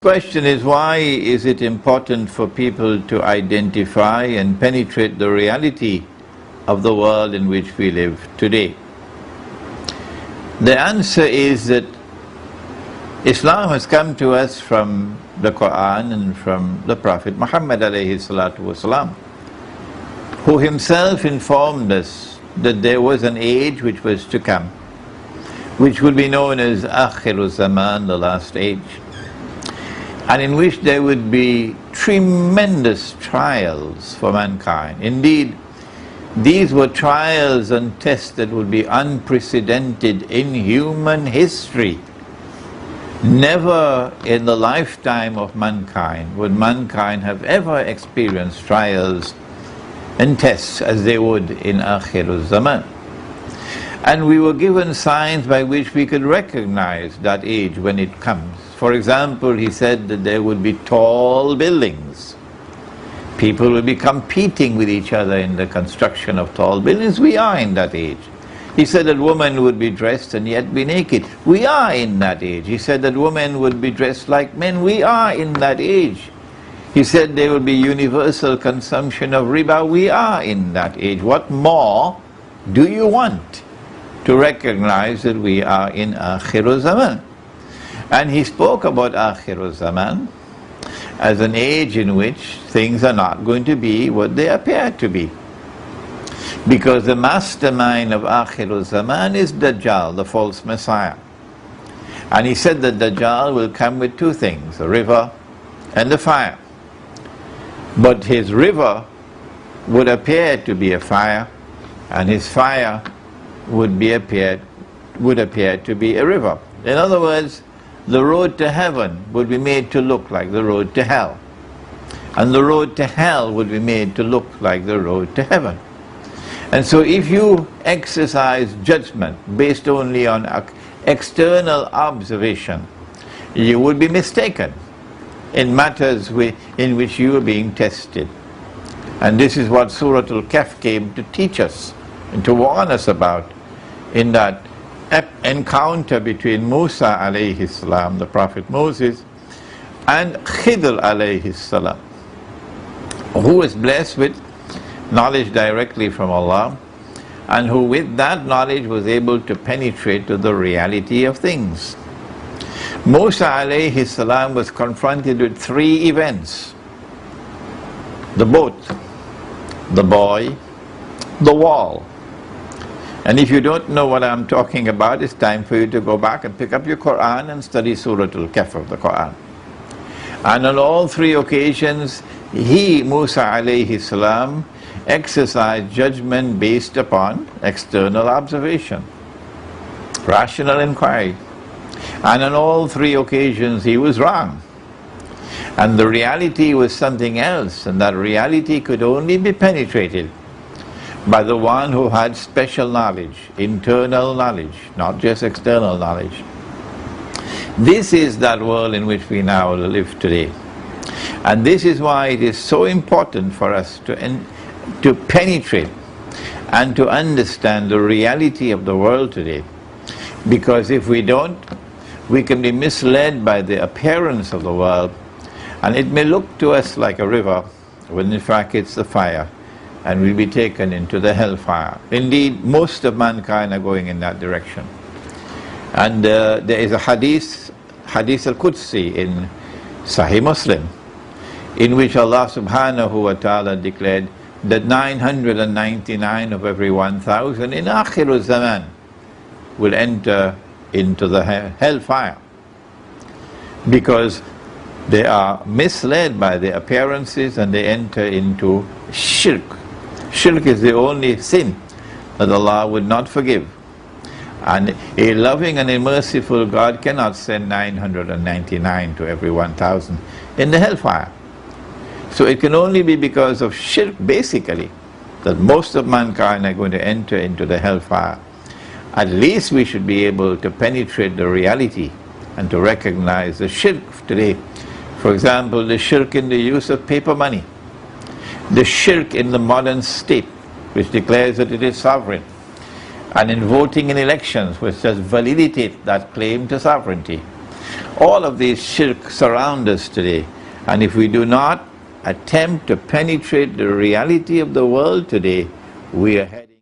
question is, why is it important for people to identify and penetrate the reality of the world in which we live today? The answer is that Islam has come to us from the Quran and from the Prophet Muhammad alayhi salatu wasalam, who himself informed us that there was an age which was to come, which would be known as Akhir Zaman, the last age, and in which there would be tremendous trials for mankind. Indeed, these were trials and tests that would be unprecedented in human history. Never in the lifetime of mankind would mankind have ever experienced trials and tests as they would in Akhir Zaman. And we were given signs by which we could recognize that age when it comes. For example, he said that there would be tall buildings. People will be competing with each other in the construction of tall buildings. We are in that age. He said that women would be dressed and yet be naked. We are in that age. He said that women would be dressed like men. We are in that age. He said there will be universal consumption of riba. We are in that age. What more do you want to recognize that we are in Akhir Zaman? And he spoke about Akhir Zaman as an age in which things are not going to be what they appear to be. Because the mastermind of Akhir Zaman is Dajjal, the false Messiah. And he said that Dajjal will come with two things, a river and a fire. But his river would appear to be a fire, and his fire would appear to be a river. In other words, the road to heaven would be made to look like the road to hell. And the road to hell would be made to look like the road to heaven. And so if you exercise judgment based only on external observation, you would be mistaken in matters in which you are being tested. And this is what Surah Al-Kahf came to teach us and to warn us about in that encounter between Musa alayhi salam, the Prophet Moses, and Khidr alayhi salam, who was blessed with knowledge directly from Allah, and who with that knowledge was able to penetrate to the reality of things. Musa alayhi salam was confronted with three events: the boat, the boy, the wall. And if you don't know what I'm talking about, it's time for you to go back and pick up your Quran and study Surah Al-Kahf of the Quran. And on all three occasions, Musa alayhi salam, exercised judgment based upon external observation, rational inquiry. And on all three occasions he was wrong. And the reality was something else, and that reality could only be penetrated by the one who had special knowledge, internal knowledge, not just external knowledge. This is that world in which we now live today. And this is why it is so important for us to penetrate and to understand the reality of the world today. Because if we don't, we can be misled by the appearance of the world, and it may look to us like a river, when in fact it's the fire, and we'll be taken into the hellfire. Indeed, most of mankind are going in that direction. And there is a hadith al-Qudsi in Sahih Muslim, in which Allah subhanahu wa ta'ala declared that 999 of every 1,000 in Akhir Zaman will enter into the hellfire, because they are misled by the appearances and they enter into shirk. Shirk is the only sin that Allah would not forgive. And a loving and a merciful God cannot send 999 to every 1,000 in the hellfire. So it can only be because of shirk, basically, that most of mankind are going to enter into the hellfire. At least we should be able to penetrate the reality and to recognize the shirk today. For example, the shirk in the use of paper money, the shirk in the modern state, which declares that it is sovereign, and in voting in elections, which does validate that claim to sovereignty. All of these shirk surround us today. And if we do not attempt to penetrate the reality of the world today, we are heading